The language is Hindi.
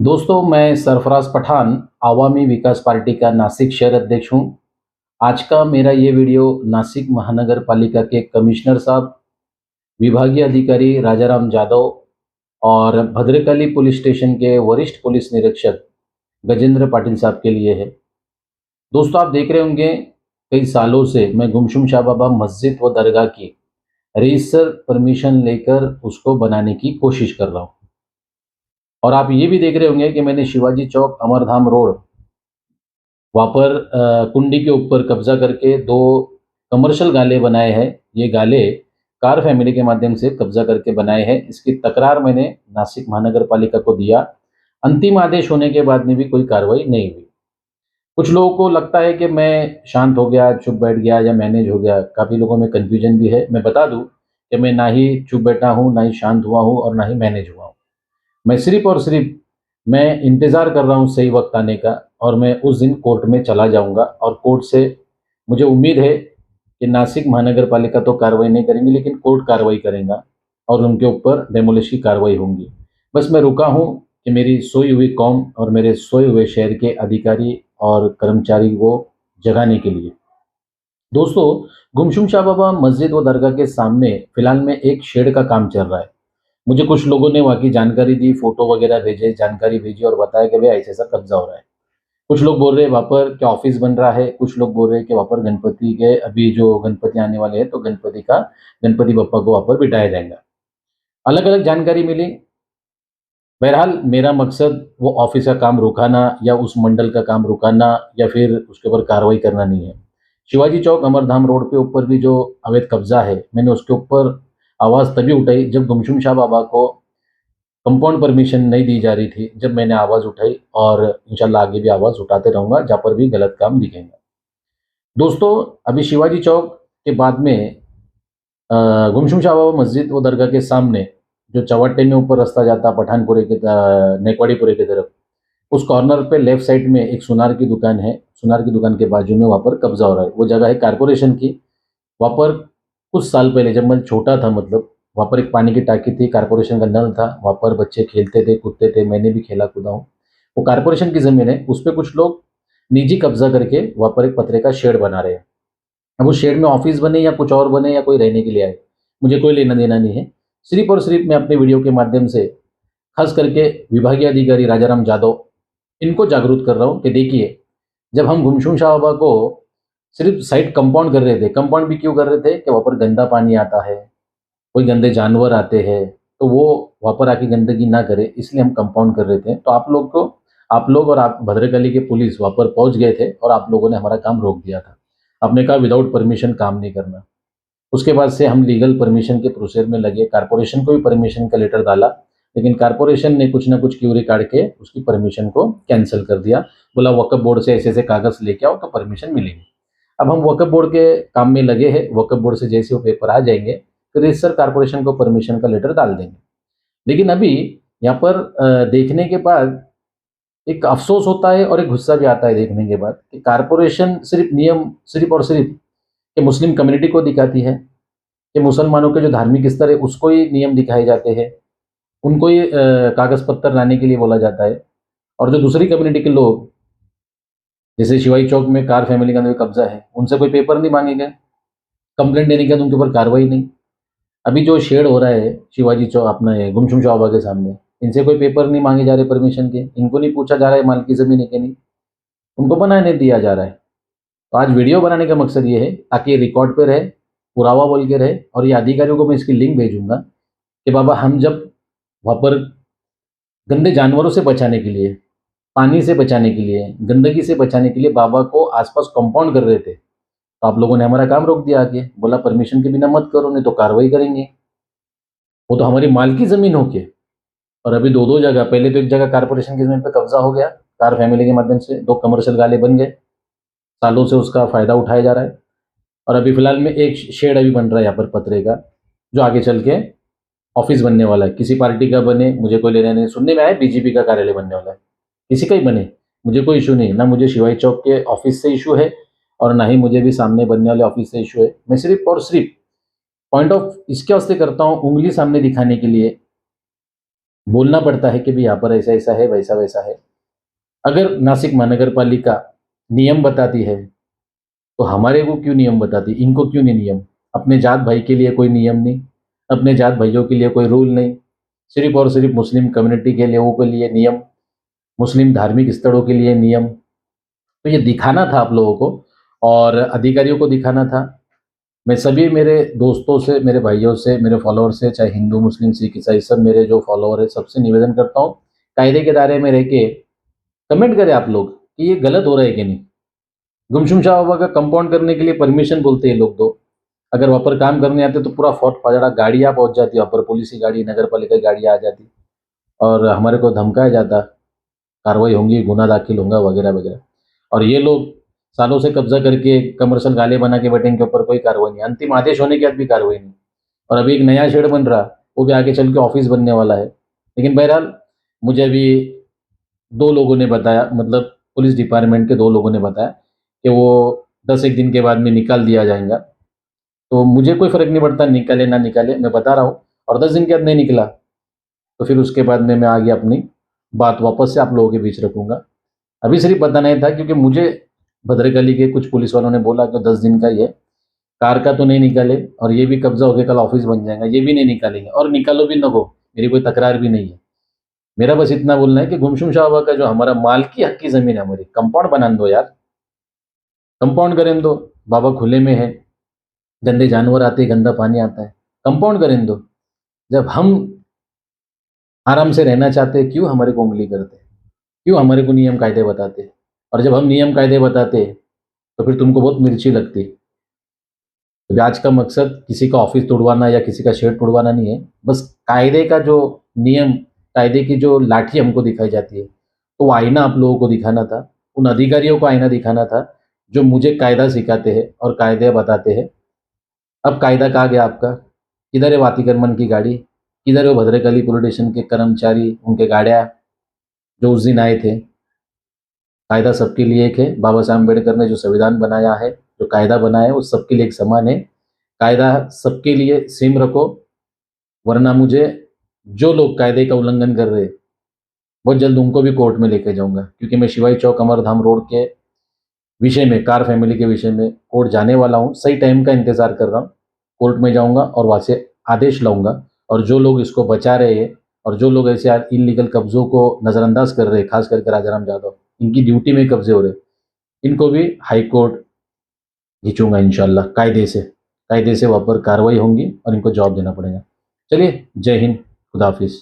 दोस्तों, मैं सरफराज पठान आवामी विकास पार्टी का नासिक शहर अध्यक्ष हूँ। आज का मेरा ये वीडियो नासिक महानगर पालिका के कमिश्नर साहब, विभागीय अधिकारी राजाराम जाधव और भद्रकाली पुलिस स्टेशन के वरिष्ठ पुलिस निरीक्षक गजेंद्र पाटिल साहब के लिए है। दोस्तों, आप देख रहे होंगे कई सालों से मैं गुमशुम शाह बाबा मस्जिद व दरगाह की रजिस्टर परमिशन लेकर उसको बनाने की कोशिश कर रहा हूँ। और आप ये भी देख रहे होंगे कि मैंने शिवाजी चौक अमरधाम रोड वहाँ पर कुंडी के ऊपर कब्जा करके दो कमर्शियल गाले बनाए हैं। ये गाले कार फैमिली के माध्यम से कब्जा करके बनाए हैं। इसकी तकरार मैंने नासिक महानगर पालिका को दिया। अंतिम आदेश होने के बाद में भी कोई कार्रवाई नहीं हुई। कुछ लोगों को लगता है कि मैं शांत हो गया, चुप बैठ गया या मैनेज हो गया। काफ़ी लोगों में कन्फ्यूजन भी है। मैं बता दूं कि मैं ना ही चुप बैठा हूँ, ना ही शांत हुआ हूँ और ना ही मैनेज हुआ हूँ। मैं सिर्फ़ और सिर्फ़ मैं इंतज़ार कर रहा हूँ सही वक़्त आने का, और मैं उस दिन कोर्ट में चला जाऊँगा और कोर्ट से मुझे उम्मीद है कि नासिक महानगर पालिका तो कार्रवाई नहीं करेंगी, लेकिन कोर्ट कार्रवाई करेगा और उनके ऊपर डेमोलिश की कार्रवाई होंगी। बस मैं रुका हूँ कि मेरी सोई हुई कौम और मेरे सोए हुए शहर के अधिकारी और कर्मचारी को जगाने के लिए। दोस्तों, गुमशुम शाह बाबा मस्जिद व दरगाह के सामने फ़िलहाल में एक शेड का काम चल रहा है। मुझे कुछ लोगों ने वहाँ की जानकारी दी, फ़ोटो वगैरह भेजे, जानकारी भेजी और बताया कि भई ऐसा-ऐसा कब्ज़ा हो रहा है। कुछ लोग बोल रहे हैं वहाँ पर क्या ऑफ़िस बन रहा है, कुछ लोग बोल रहे हैं कि वहाँ पर गणपति के अभी जो गणपति आने वाले हैं, तो गणपति बप्पा को वहाँ पर बिठाया जाएगा। अलग-अलग जानकारी मिली। बहरहाल मेरा मकसद वो ऑफ़िस का काम रुकाना या उस मंडल का काम रुकाना या फिर उसके ऊपर कार्रवाई करना नहीं है। शिवाजी चौक अमरधाम रोड के ऊपर भी जो अवैध कब्ज़ा है, मैंने उसके ऊपर आवाज़ तभी उठाई जब गुमशुम शाह बाबा को कंपाउंड परमिशन नहीं दी जा रही थी। जब मैंने आवाज़ उठाई और इंशाल्लाह आगे भी आवाज़ उठाते रहूँगा जहाँ पर भी गलत काम दिखेंगे। दोस्तों, अभी शिवाजी चौक के बाद में गुमशुम शाह बाबा मस्जिद व दरगाह के सामने जो चौराहे में ऊपर रास्ता जाता पठानपुरे के नेकवाड़ीपुरे की तरफ, उस कॉर्नर पे लेफ्ट साइड में एक सुनार की दुकान है। सुनार की दुकान के बाजू में वहाँ पर कब्ज़ा हो रहा है। वो जगह है कारपोरेशन की। वहाँ पर कुछ साल पहले जब मैं छोटा था, मतलब वहाँ पर एक पानी की टाकी थी, कारपोरेशन का नल था, वहाँ पर बच्चे खेलते थे, कूदते थे, मैंने भी खेला कूदा हूँ। वो कारपोरेशन की ज़मीन है, उस पे कुछ लोग निजी कब्ज़ा करके वहाँ पर एक पतरे का शेड बना रहे हैं। अब उस शेड में ऑफ़िस बने या कुछ और बने या कोई रहने के लिए आए, मुझे कोई लेना-देना नहीं है। सिर्फ़ और सिर्फ़ मैं अपने वीडियो के माध्यम से ख़ास करके विभागीय अधिकारी राजाराम जाधव, इनको जागरूक कर रहा हूँ कि देखिए, जब हम गुमशुम शाह बाबा को सिर्फ़ साइड कंपाउंड कर रहे थे, कंपाउंड भी क्यों कर रहे थे कि वहाँ पर गंदा पानी आता है, कोई गंदे जानवर आते हैं, तो वो वहाँ पर आके गंदगी ना करे, इसलिए हम कंपाउंड कर रहे थे। तो आप लोग और आप भद्रकाली की पुलिस वहाँ पर पहुँच गए थे और आप लोगों ने हमारा काम रोक दिया था। आपने कहा विदाउट परमिशन काम नहीं करना। उसके बाद से हम लीगल परमिशन के प्रोसेस में लगे, कारपोरेशन को भी परमिशन का लेटर डाला, लेकिन कारपोरेशन ने कुछ ना कुछ क्यूरी काढ़ के उसकी परमिशन को कैंसल कर दिया। बोला वक्फ बोर्ड से ऐसे-ऐसे कागज़ लेके आओ तो परमिशन मिलेगी। अब हम वक्फ बोर्ड के काम में लगे हैं। वक्फ बोर्ड से जैसे वो पेपर आ जाएँगे, फिर रजिस्टर कारपोरेशन को परमिशन का लेटर डाल देंगे। लेकिन अभी यहाँ पर देखने के बाद एक अफ़सोस होता है और एक गुस्सा भी आता है देखने के बाद कि कारपोरेशन सिर्फ़ नियम सिर्फ़ और सिर्फ़ कि मुस्लिम कम्युनिटी को दिखाती है, कि मुसलमानों के जो धार्मिक स्तर है उसको ही नियम दिखाए जाते हैं, उनको ही कागज़ पत्तर लाने के लिए बोला जाता है, और जो दूसरी कम्युनिटी के लोग, जैसे शिवाजी चौक में कार फैमिली का जो कब्ज़ा है, उनसे कोई पेपर नहीं माँगे गए, कंप्लेंट देने के बाद उनके ऊपर कार्रवाई नहीं। अभी जो शेड हो रहा है शिवाजी चौक अपने गुमशुम शाह बाबा के सामने, इनसे कोई पेपर नहीं माँगे जा रहे परमिशन के, इनको नहीं पूछा जा रहा है माल की ज़मीन है कि नहीं, उनको बनाने दिया जा रहा है। तो आज वीडियो बनाने का मकसद ये है ताकि ये रिकॉर्ड पे रहे, पुरावा बोल के रहे, और ये अधिकारियों को मैं इसकी लिंक भेजूँगा कि बाबा हम जब वहाँ पर गंदे जानवरों से बचाने के लिए, पानी से बचाने के लिए, गंदगी से बचाने के लिए बाबा को आस-पास कंपाउंड कर रहे थे, तो आप लोगों ने हमारा काम रोक दिया आके। बोला परमिशन के बिना मत करो नहीं तो कार्रवाई करेंगे। वो तो हमारी माल की ज़मीन हो के, और अभी 2-2 जगह, पहले तो एक जगह कारपोरेशन की ज़मीन पे कब्ज़ा हो गया, कार फैमिली के माध्यम से 2 कमर्शियल गाले बन गए, सालों से उसका फ़ायदा उठाया जा रहा है। और अभी फ़िलहाल में एक शेड अभी बन रहा है यहाँ पर पतरे का, जो आगे चल के ऑफ़िस बनने वाला है। किसी पार्टी का बने, मुझे कोई लेना नहीं। सुनने में आया बीजेपी का कार्यालय बनने वाला है। किसी का ही बने, मुझे कोई इश्यू नहीं। ना मुझे शिवाजी चौक के ऑफ़िस से इश्यू है और ना ही मुझे भी सामने बनने वाले ऑफ़िस से इश्यू है। मैं सिर्फ़ और सिर्फ़ पॉइंट ऑफ इसके वास्ते करता हूँ, उँगली सामने दिखाने के लिए बोलना पड़ता है कि भाई यहाँ पर ऐसा ऐसा है, वैसा वैसा है। अगर नासिक महानगर पालिका नियम बताती है तो हमारे को क्यों नियम बताती, इनको क्यों नहीं नियम? अपने जात भाई के लिए कोई नियम नहीं, अपने जात भाइयों के लिए कोई रूल नहीं, सिर्फ और सिर्फ मुस्लिम कम्युनिटी के लोगों के लिए नियम, मुस्लिम धार्मिक स्थलों के लिए नियम। तो ये दिखाना था आप लोगों को और अधिकारियों को दिखाना था। मैं सभी मेरे दोस्तों से, मेरे भाइयों से, मेरे फॉलोअर से, चाहे हिंदू मुस्लिम सिख ईसाई, सब मेरे जो फॉलोअर है सबसे निवेदन करता हूँ, कायदे के दायरे में रह के कमेंट करें आप लोग कि ये गलत हो रहा है कि नहीं। गुमशुम शाह बाबा का कंपाउंड करने के लिए परमिशन बोलते हैं लोग, तो अगर वहाँ पर काम करने आते तो पूरा फौट फाजड़ा गाड़ियाँ पहुँच जाती, वहाँ पर पुलिस की गाड़ी, नगर पालिका की गाड़ियाँ आ जाती और हमारे को धमकाया जाता, कार्रवाई होंगी, गुना दाखिल होगा वगैरह वगैरह। और ये लोग सालों से कब्जा करके कमर्शियल गाले बना के बैठे, इनके ऊपर कोई कार्रवाई नहीं, अंतिम आदेश होने के बाद भी कार्रवाई नहीं। और अभी एक नया शेड बन रहा, वो भी आगे चल के ऑफिस बनने वाला है। लेकिन बहरहाल मुझे अभी 2 लोगों ने बताया, मतलब पुलिस डिपार्टमेंट के 2 लोगों ने बताया कि वो 10 एक दिन के बाद में निकाल दिया जाएगा। तो मुझे कोई फ़र्क नहीं पड़ता निकाले ना निकाले, मैं बता रहा हूँ। और 10 दिन के बाद नहीं निकला, तो फिर उसके बाद में मैं आगे अपनी बात वापस से आप लोगों के बीच रखूँगा। अभी सिर्फ बताना ही था क्योंकि मुझे भद्रकली के कुछ पुलिस वालों ने बोला कि 10 दिन का ही है, कार का तो नहीं निकाले और ये भी कब्ज़ा होके कल ऑफ़िस बन जाएगा, ये भी नहीं निकालेंगे और निकालो भी ना वो, मेरी कोई तकरार भी नहीं है। मेरा बस इतना बोलना है कि गुमशुम शाह बाबा का जो हमारा मालकी हक की ज़मीन है हमारी, कंपाउंड बना दो यार, कंपाउंड करें दो। बाबा खुले में है, गंदे जानवर आते हैं, गंदा पानी आता है, कंपाउंड करें दो। जब हम आराम से रहना चाहते हैं, क्यों हमारे को उँगली करते हैं? क्यों हमारे को नियम कायदे बताते हैं? और जब हम नियम कायदे बताते हैं, तो फिर तुमको बहुत मिर्ची लगती है। तो आज का मकसद किसी का ऑफिस तोड़वाना या किसी का शेड तोड़वाना नहीं है, बस कायदे का जो नियम, कायदे की जो लाठी हमको दिखाई जाती है, तो वो आईना आप लोगों को दिखाना था, उन अधिकारियों को आईना दिखाना था, जो मुझे कायदा सिखाते हैं और कायदे बताते हैं। अब कायदा कहाँ गया आपका? किधर है वातीकरमन की गाड़ी? किधर है वो भद्रकाली पुलिस स्टेशन के कर्मचारी, उनके गाड़ियाँ जो उस दिन आए थे? कायदा सबके लिए एक है। बाबा साहब अम्बेडकर ने जो संविधान बनाया है, जो कायदा बनाया है, वो सबके लिए एक समान है। कायदा सबके लिए सेम रखो, वरना मुझे जो लोग कायदे का उल्लंघन कर रहे हैं, बहुत जल्द उनको भी कोर्ट में लेके जाऊंगा, क्योंकि मैं शिवाई चौक अमरधाम रोड के विषय में, कार फैमिली के विषय में कोर्ट जाने वाला हूँ। सही टाइम का इंतजार कर रहा हूँ, कोर्ट में जाऊंगा और वहाँ से आदेश लाऊंगा। और जो लोग इसको बचा रहे हैं और जो लोग ऐसे इलीगल कब्जों को नज़रअंदाज कर रहे हैं, खास करके राजाराम यादव, इनकी ड्यूटी में कब्जे हो रहे हैं, इनको भी हाई कोर्ट खींचूंगा इंशाल्लाह। कायदे से वहाँ पर कार्रवाई होंगी और इनको जवाब देना पड़ेगा। चलिए, जय हिंद, खुदा हाफिज़।